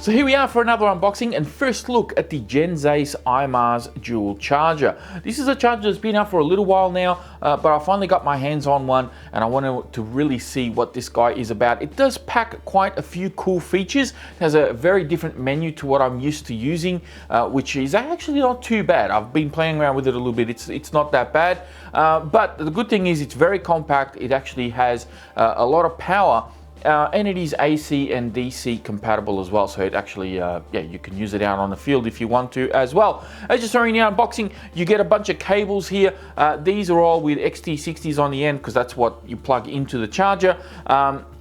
So here we are for another unboxing and first look at the ACE IMARS Dual Charger. This is a charger that's been out for a little while now, but I finally got my hands on one and I wanted to really see what this guy is about. It does pack quite a few cool features. It has a very different menu to what I'm used to using, which is actually not too bad. I've been playing around with it a little bit. It's not that bad, but the good thing is it's very compact. It actually has a lot of power. And it is AC and DC compatible as well, so it actually, you can use it out on the field if you want to as well. As you're showing the unboxing, you get a bunch of cables here. These are all with XT60s on the end because that's what you plug into the charger.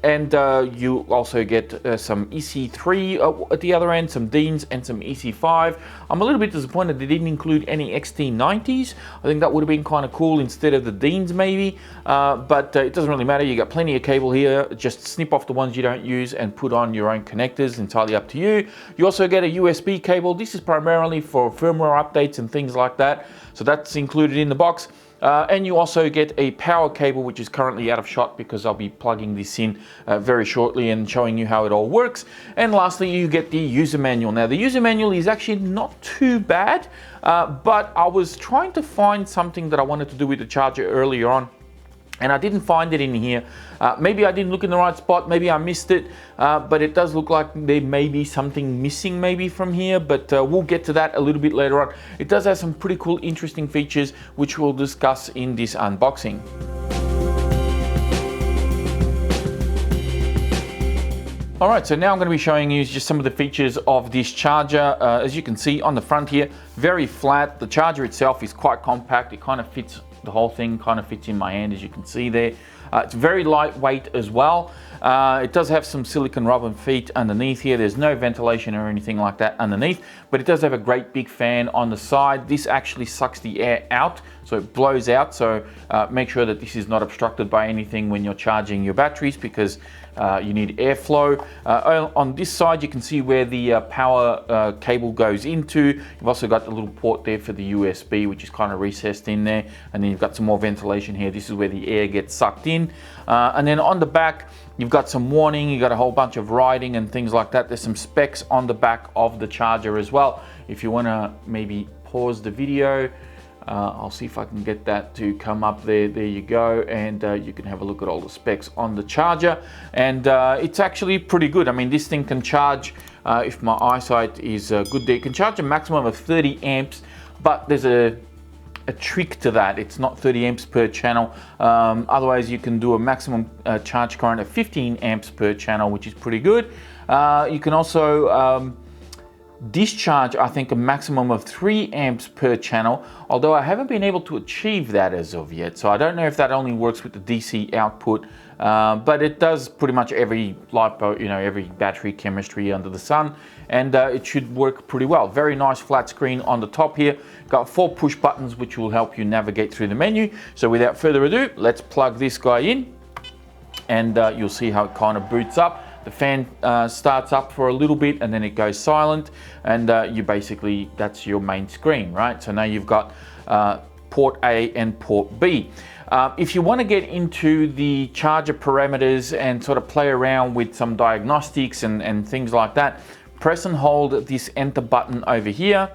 And you also get some EC3 at the other end, some DINs and some EC5. I'm a little bit disappointed they didn't include any XT90s. I think that would have been kind of cool instead of the DINs maybe, but it doesn't really matter. You got plenty of cable here. Just snip off the ones you don't use and put on your own connectors, entirely up to you. You also get a USB cable. This is primarily for firmware updates and things like that, so that's included in the box. And you also get a power cable, which is currently out of shot because I'll be plugging this in very shortly and showing you how it all works. And lastly, you get the user manual. Now, the user manual is actually not too bad, but I was trying to find something that I wanted to do with the charger earlier on, and I didn't find it in here. Maybe I didn't look in the right spot, maybe I missed it, but it does look like there may be something missing maybe from here, but we'll get to that a little bit later on. It does have some pretty cool, interesting features, which we'll discuss in this unboxing. All right, so now I'm going to be showing you just some of the features of this charger. As you can see on the front here, very flat. The charger itself is quite compact. It kind of fits, the whole thing kind of fits in my hand, as you can see there. It's very lightweight as well. It does have some silicone rubber feet underneath here. There's no ventilation or anything like that underneath, but it does have a great big fan on the side. This actually sucks the air out, so it blows out. So make sure that this is not obstructed by anything when you're charging your batteries, because you need airflow. On this side, you can see where the power cable goes into. You've also got the little port there for the USB, which is kind of recessed in there. And then you've got some more ventilation here. This is where the air gets sucked in. And then on the back, you've got some warning. You've got a whole bunch of writing and things like that. There's some specs on the back of the charger as well. If you want to maybe pause the video, I'll see if I can get that to come up there. There you go, and you can have a look at all the specs on the charger, and it's actually pretty good. I mean, this thing can charge, if my eyesight is good there, it can charge a maximum of 30 amps, but there's a trick to that. It's not 30 amps per channel. Otherwise, you can do a maximum charge current of 15 amps per channel, which is pretty good. You can also discharge, I think, a maximum of 3 amps per channel, although I haven't been able to achieve that as of yet, so I don't know if that only works with the DC output, but it does pretty much every LiPo, every battery chemistry under the sun, and it should work pretty well. Very nice flat screen on the top here. Got 4 push buttons which will help you navigate through the menu. So without further ado, let's plug this guy in, and you'll see how it kind of boots up. The fan starts up for a little bit and then it goes silent, and that's your main screen, right? So now you've got port A and port B. If you want to get into the charger parameters and sort of play around with some diagnostics and things like that, press and hold this enter button over here,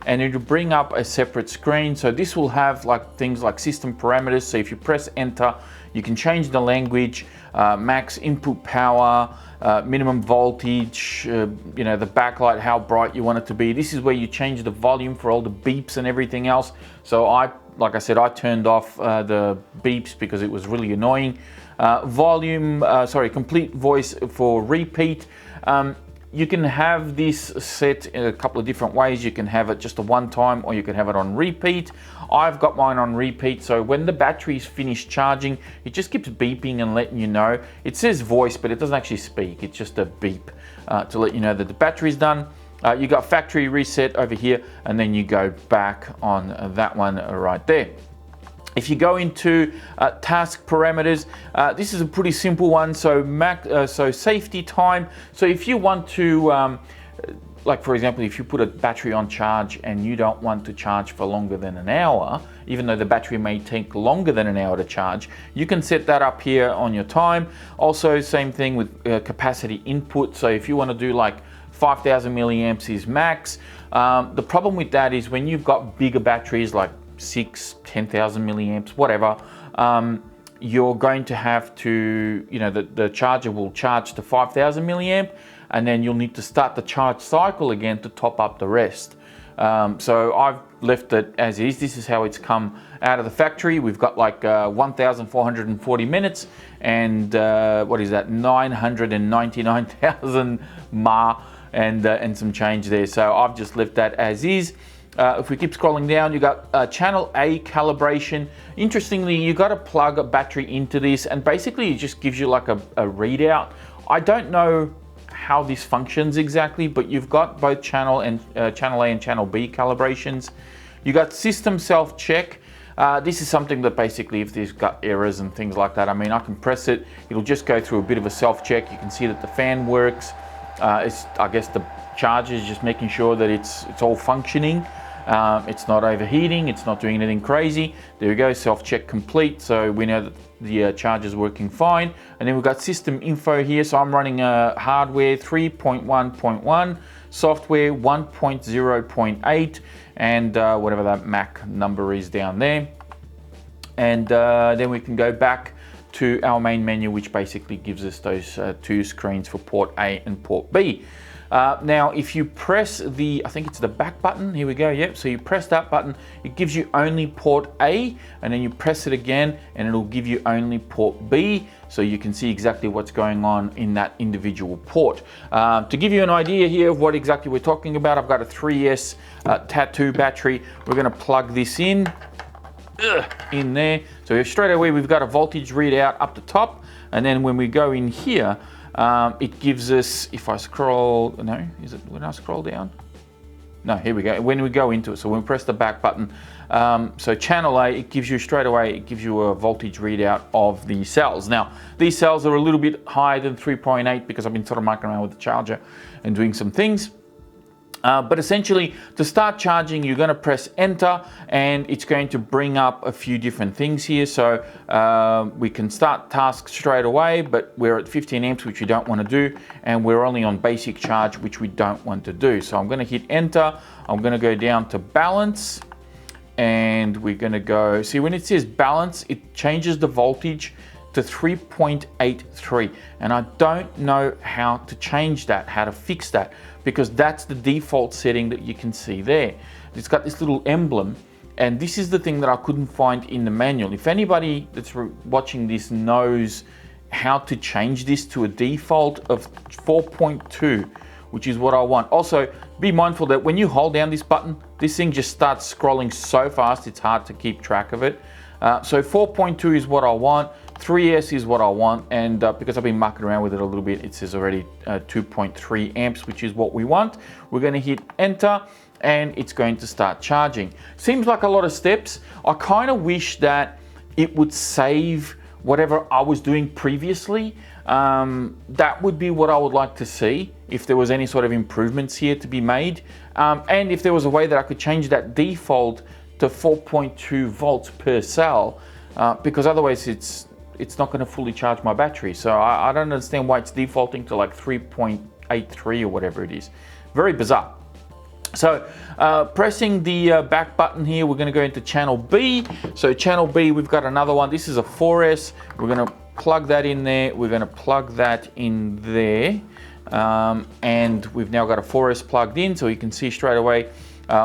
and it'll bring up a separate screen. So this will have things like system parameters. So if you press enter, you can change the language, max input power, minimum voltage, the backlight, how bright you want it to be. This is where you change the volume for all the beeps and everything else. So like I said, I turned off the beeps because it was really annoying. Complete voice for repeat. You can have this set in a couple of different ways. You can have it just a one time, or you can have it on repeat. I've got mine on repeat, so when the battery's finished charging, it just keeps beeping and letting you know. It says voice, but it doesn't actually speak. It's just a beep to let you know that the battery's done. You got factory reset over here, and then you go back on that one right there. If you go into task parameters, this is a pretty simple one. So safety time. So if you want to, for example, if you put a battery on charge and you don't want to charge for longer than an hour, even though the battery may take longer than an hour to charge, you can set that up here on your time. Also, same thing with capacity input. So if you want to do 5,000 milliamps is max. The problem with that is when you've got bigger batteries like 10,000 milliamps, whatever, you're going to have to, the charger will charge to 5,000 milliamp, and then you'll need to start the charge cycle again to top up the rest. So I've left it as is. This is how it's come out of the factory. We've got like 1,440 minutes and what is that, 999,000 mAh and some change there. So I've just left that as is. If we keep scrolling down, you got channel A calibration. Interestingly, you got to plug a battery into this, and basically it just gives you like a readout. I don't know how this functions exactly, but you've got both channel A and channel B calibrations. You got system self-check. This is something that basically if there's got errors and things like that, I mean, I can press it, it'll just go through a bit of a self-check. You can see that the fan works. I guess the charger is just making sure that it's all functioning. It's not overheating, it's not doing anything crazy. There we go, self-check complete. So we know that the charger is working fine. And then we've got system info here. So I'm running hardware 3.1.1, software 1.0.8, and whatever that Mac number is down there. And then we can go back to our main menu, which basically gives us those two screens for port A and port B. Now, if you press the, I think it's the back button, here we go, yep, so you press that button, it gives you only port A, and then you press it again, and it'll give you only port B, so you can see exactly what's going on in that individual port. To give you an idea here of what exactly we're talking about, I've got a 3S Tattoo battery. We're gonna plug this in there. So straight away, we've got a voltage readout up the top, and then when we go in here, it gives us, if I scroll, no, is it when I scroll down? No, here we go. When we go into it, so when we press the back button, so channel A, it gives you straight away, it gives you a voltage readout of the cells. Now, these cells are a little bit higher than 3.8 because I've been sort of mucking around with the charger and doing some things. But essentially, to start charging, you're going to press enter, and it's going to bring up a few different things here. So we can start tasks straight away, but we're at 15 amps, which we don't want to do, and we're only on basic charge, which we don't want to do. So I'm going to hit enter. I'm going to go down to balance, and we're going to go, see when it says balance, it changes the voltage to 3.83, and I don't know how to change that, how to fix that, because that's the default setting that you can see there. It's got this little emblem, and this is the thing that I couldn't find in the manual. If anybody that's watching this knows how to change this to a default of 4.2, which is what I want. Also, be mindful that when you hold down this button, this thing just starts scrolling so fast, it's hard to keep track of it. So 4.2 is what I want. 3S is what I want, and because I've been mucking around with it a little bit, it says already 2.3 amps, which is what we want. We're going to hit enter, and it's going to start charging. Seems like a lot of steps. I kind of wish that it would save whatever I was doing previously. That would be what I would like to see, if there was any sort of improvements here to be made, and if there was a way that I could change that default to 4.2 volts per cell, because otherwise it's not going to fully charge my battery. So I don't understand why it's defaulting to like 3.83 or whatever it is. Very bizarre. So pressing the back button here, we're going to go into channel B. So channel B, we've got another one. This is a 4S. We're going to plug that in there. We're going to plug that in there. And we've now got a 4S plugged in, so you can see straight away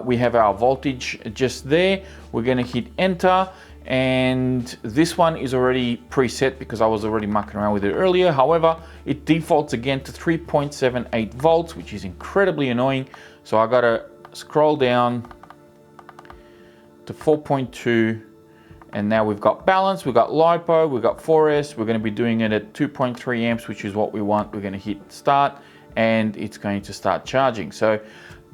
we have our voltage just there. We're going to hit enter. And this one is already preset because I was already mucking around with it earlier. However, it defaults again to 3.78 volts, which is incredibly annoying. So I gotta scroll down to 4.2, and now we've got balance, we've got LiPo, we've got 4S. We're gonna be doing it at 2.3 amps, which is what we want. We're gonna hit start, and it's going to start charging. So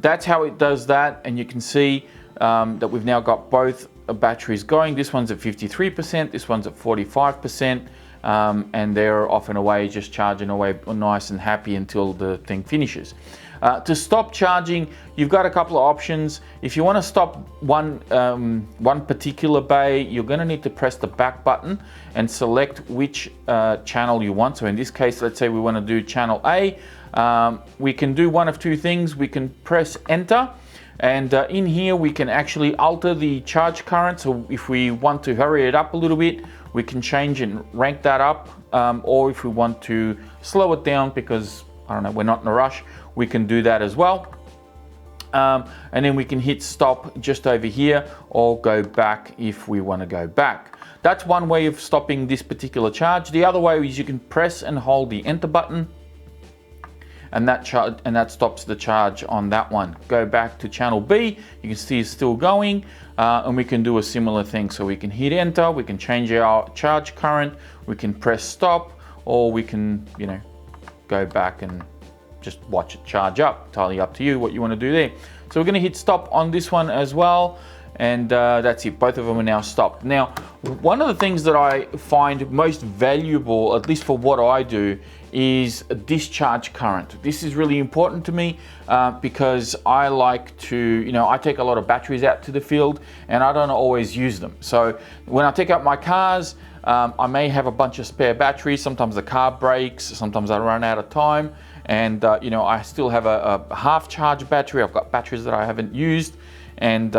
that's how it does that, and you can see that we've now got both batteries going. This one's at 53%, this one's at 45%, and they're off and away, just charging away nice and happy until the thing finishes. To stop charging, you've got a couple of options. If you want to stop one particular bay, you're going to need to press the back button and select which channel you want. So in this case, let's say we want to do channel A. We can do one of two things. We can press enter, and in here we can actually alter the charge current. So if we want to hurry it up a little bit, we can change and rank that up, or if we want to slow it down because, I don't know, we're not in a rush, we can do that as well. And then we can hit stop just over here, or go back if we want to go back. That's one way of stopping this particular charge. The other way is you can press and hold the enter button, and that stops the charge on that one. Go back to channel B, you can see it's still going, and we can do a similar thing. So we can hit enter, we can change our charge current, we can press stop, or we can, you know, go back and just watch it charge up. Entirely up to you what you want to do there. So we're going to hit stop on this one as well, and that's it. Both of them are now stopped. Now, one of the things that I find most valuable, at least for what I do, is a discharge current. This is really important to me because I like to, you know, I take a lot of batteries out to the field and I don't always use them. So when I take out my cars, I may have a bunch of spare batteries. Sometimes the car breaks, sometimes I run out of time, and you know, I still have a half charge battery. I've got batteries that I haven't used, and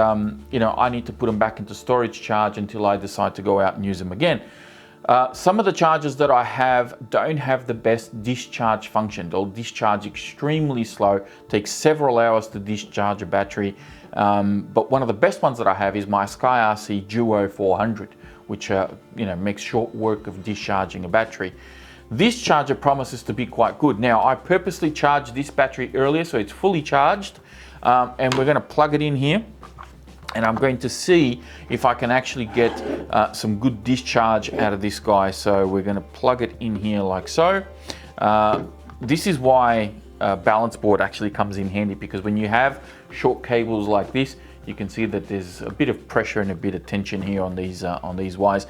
you know, I need to put them back into storage charge until I decide to go out and use them again. Some of the chargers that I have don't have the best discharge function. They'll discharge extremely slow, takes several hours to discharge a battery. But one of the best ones that I have is my SkyRC Duo 400, which you know, makes short work of discharging a battery. This charger promises to be quite good. Now, I purposely charged this battery earlier, so it's fully charged, and we're going to plug it in here. And I'm going to see if I can actually get some good discharge out of this guy. So we're going to plug it in here like so. This is why balance board actually comes in handy, because when you have short cables like this, you can see that there's a bit of pressure and a bit of tension here on these wires.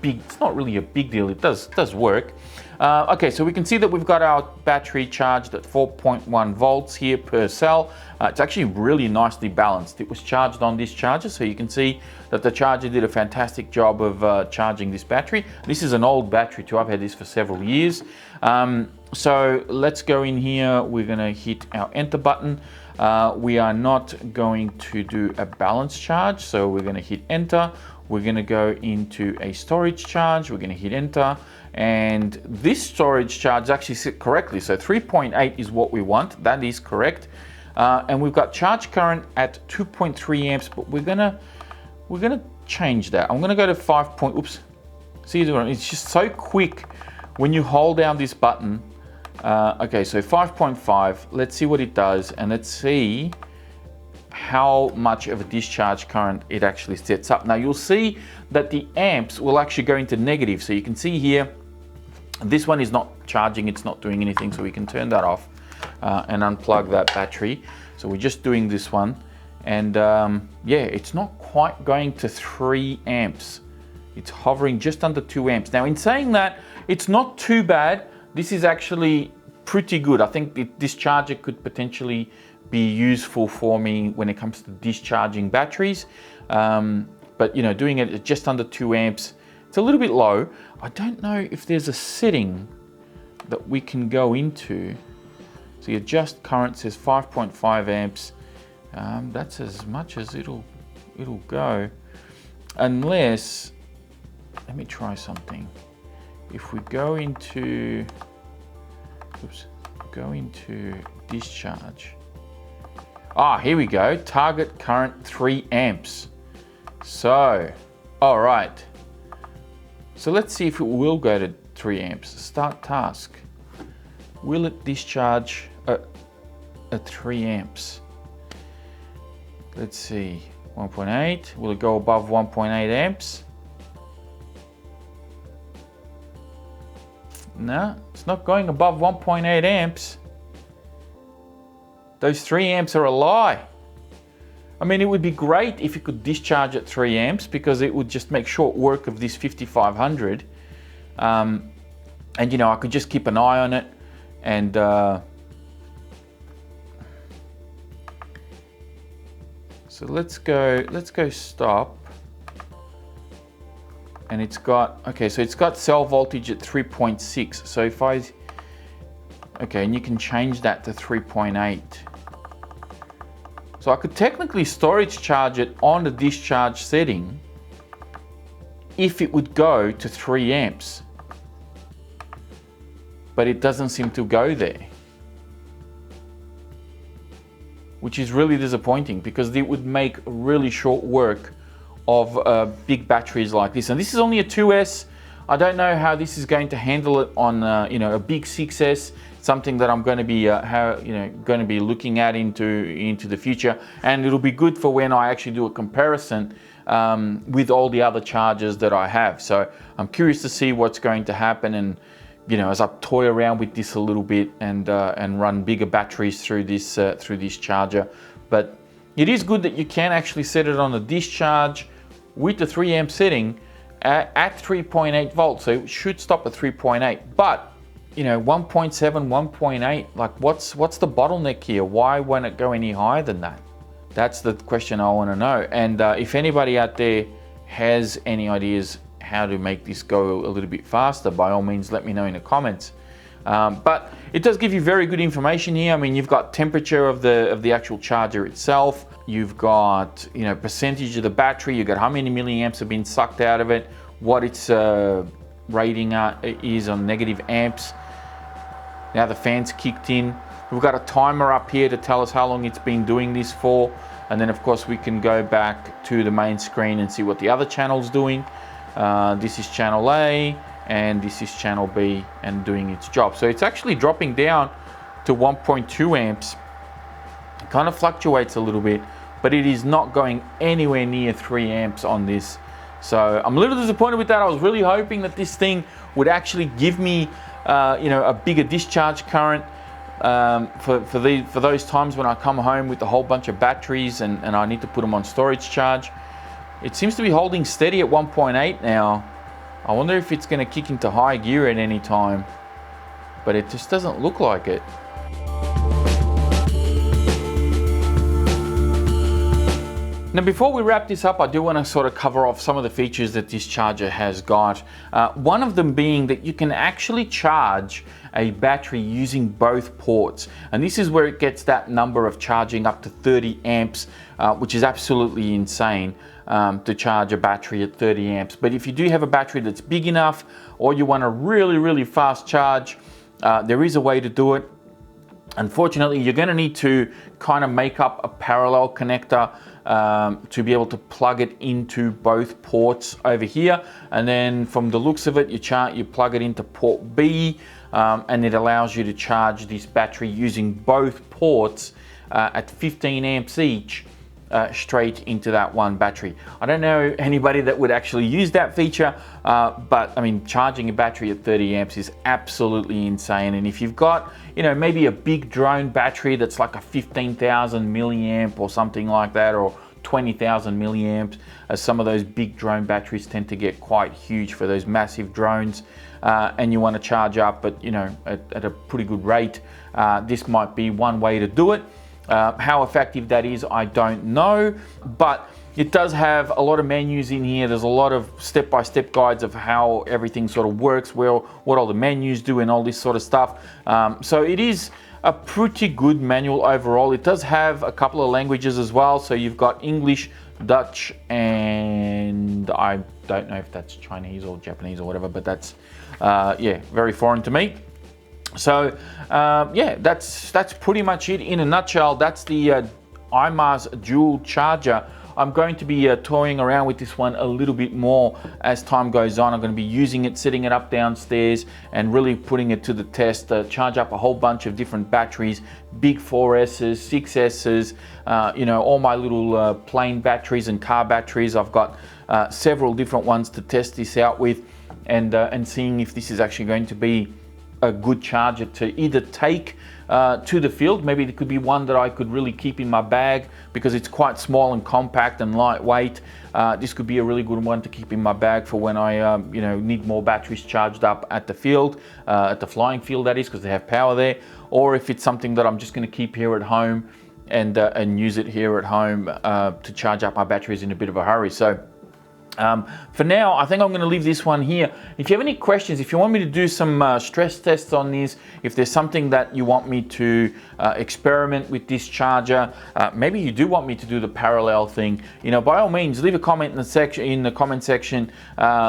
It's not really a big deal. It does work. Okay, so we can see that we've got our battery charged at 4.1 volts here per cell. It's actually really nicely balanced. It was charged on this charger, so you can see that the charger did a fantastic job of charging this battery. This is an old battery too. I've had this for several years. So let's go in here. We're gonna hit our enter button. We are not going to do a balance charge, so we're gonna hit enter. We're gonna go into a storage charge. We're gonna hit enter, and this storage charge actually set correctly. So 3.8 is what we want. That is correct. And we've got charge current at 2.3 amps, but we're gonna change that. I'm gonna go to 5. Oops. See, it's just so quick when you hold down this button. Okay, so 5.5. Let's see what it does, and let's see how much of a discharge current it actually sets up. Now you'll see that the amps will actually go into negative. So you can see here, this one is not charging, it's not doing anything, so we can turn that off and unplug that battery. So we're just doing this one, and yeah, it's not quite going to 3 amps. It's hovering just under 2 amps. Now in saying that, it's not too bad. This is actually pretty good. I think this charger could potentially be useful for me when it comes to discharging batteries. But you know, doing it at just under 2 amps, it's a little bit low. I don't know if there's a setting that we can go into. So your adjust current says 5.5 amps. That's as much as it'll go, unless, let me try something. If we go into, discharge. Here we go, target current 3 amps. So, all right. So let's see if it will go to 3 amps. Start task. Will it discharge at 3 amps? Let's see, 1.8. Will it go above 1.8 amps? No, it's not going above 1.8 amps. Those 3 amps are a lie. I mean, it would be great if it could discharge at 3 amps, because it would just make short work of this 5500. And you know, I could just keep an eye on it, and So let's go stop. And it's got, okay, so it's got cell voltage at 3.6. So if okay, and you can change that to 3.8. So I could technically storage charge it on the discharge setting if it would go to 3 amps. But it doesn't seem to go there, which is really disappointing because it would make really short work of big batteries like this. And this is only a 2S. I don't know how this is going to handle it on a big 6S, something that I'm going to be going to be looking at into the future. And it'll be good for when I actually do a comparison with all the other chargers that I have. So I'm curious to see what's going to happen, and as I toy around with this a little bit and run bigger batteries through this charger. But it is good that you can actually set it on a discharge with the 3 amp setting at 3.8 volts. So it should stop at 3.8. But 1.7, 1.8, like what's the bottleneck here? Why won't it go any higher than that? That's the question I want to know. And if anybody out there has any ideas how to make this go a little bit faster, by all means let me know in the comments. But it does give you very good information here. I mean, you've got temperature of the actual charger itself. You've got percentage of the battery. You've got how many milliamps have been sucked out of it, what its rating is on negative amps. Now the fan's kicked in. We've got a timer up here to tell us how long it's been doing this for. And then of course we can go back to the main screen and see what the other channel's doing. This is channel A and this is channel B and doing its job. So it's actually dropping down to 1.2 amps. It kind of fluctuates a little bit, but it is not going anywhere near 3 amps on this. So I'm a little disappointed with that. I was really hoping that this thing would actually give me a bigger discharge current for those times when I come home with a whole bunch of batteries and I need to put them on storage charge. It seems to be holding steady at 1.8 now. I wonder if it's going to kick into high gear at any time, but it just doesn't look like it. Now before we wrap this up, I do want to sort of cover off some of the features that this charger has got. One of them being that you can actually charge a battery using both ports. And this is where it gets that number of charging up to 30 amps, which is absolutely insane to charge a battery at 30 amps. But if you do have a battery that's big enough or you want a really, really fast charge, there is a way to do it. Unfortunately, you're going to need to kind of make up a parallel connector to be able to plug it into both ports over here, and then from the looks of it, you plug it into port B, and it allows you to charge this battery using both ports at 15 amps each. Straight into that one battery. I don't know anybody that would actually use that feature, but I mean, charging a battery at 30 amps is absolutely insane. And if you've got, maybe a big drone battery that's like a 15,000 milliamp or something like that, or 20,000 milliamps, as some of those big drone batteries tend to get quite huge for those massive drones, and you want to charge up at a pretty good rate, this might be one way to do it. How effective that is, I don't know, but it does have a lot of menus in here. There's a lot of step-by-step guides of how everything sort of works, what all the menus do and all this sort of stuff. So it is a pretty good manual overall. It does have a couple of languages as well. So you've got English, Dutch, and I don't know if that's Chinese or Japanese or whatever, but that's, yeah, very foreign to me. So yeah, that's pretty much it in a nutshell. That's the IMARS Dual Charger. I'm going to be toying around with this one a little bit more as time goes on. I'm going to be using it, setting it up downstairs and really putting it to the test, charge up a whole bunch of different batteries, big 4S's, 6S's, all my little plane batteries and car batteries. I've got several different ones to test this out with, and seeing if this is actually going to be a good charger to either take to the field. Maybe it could be one that I could really keep in my bag because it's quite small and compact and lightweight. This could be a really good one to keep in my bag for when I need more batteries charged up at the field, at the flying field that is, because they have power there. Or if it's something that I'm just going to keep here at home and use it here at home to charge up my batteries in a bit of a hurry. So for now, I think I'm going to leave this one here. If you have any questions, if you want me to do some stress tests on this, if there's something that you want me to experiment with this charger, maybe you do want me to do the parallel thing, you know, by all means, leave a comment in the comment section,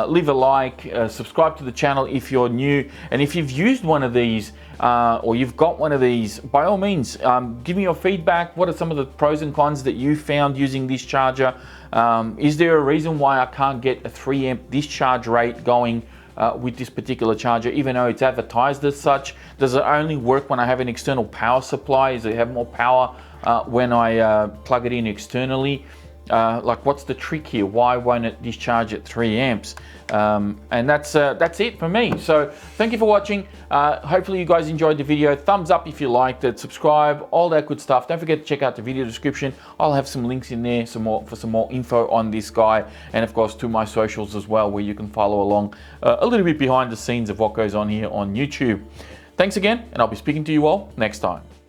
leave a like, subscribe to the channel if you're new, and if you've used one of these or you've got one of these, by all means, give me your feedback. What are some of the pros and cons that you found using this charger? Is there a reason why I can't get a 3 amp discharge rate going with this particular charger, even though it's advertised as such? Does it only work when I have an external power supply? Does it have more power when I plug it in externally? Like, what's the trick here? Why won't it discharge at 3 amps? And that's it for me. So thank you for watching. Hopefully you guys enjoyed the video. Thumbs up if you liked it, subscribe, all that good stuff. Don't forget to check out the video description. I'll have some links in there for some more info on this guy, and of course to my socials as well, where you can follow along a little bit behind the scenes of what goes on here on YouTube. Thanks again, and I'll be speaking to you all next time.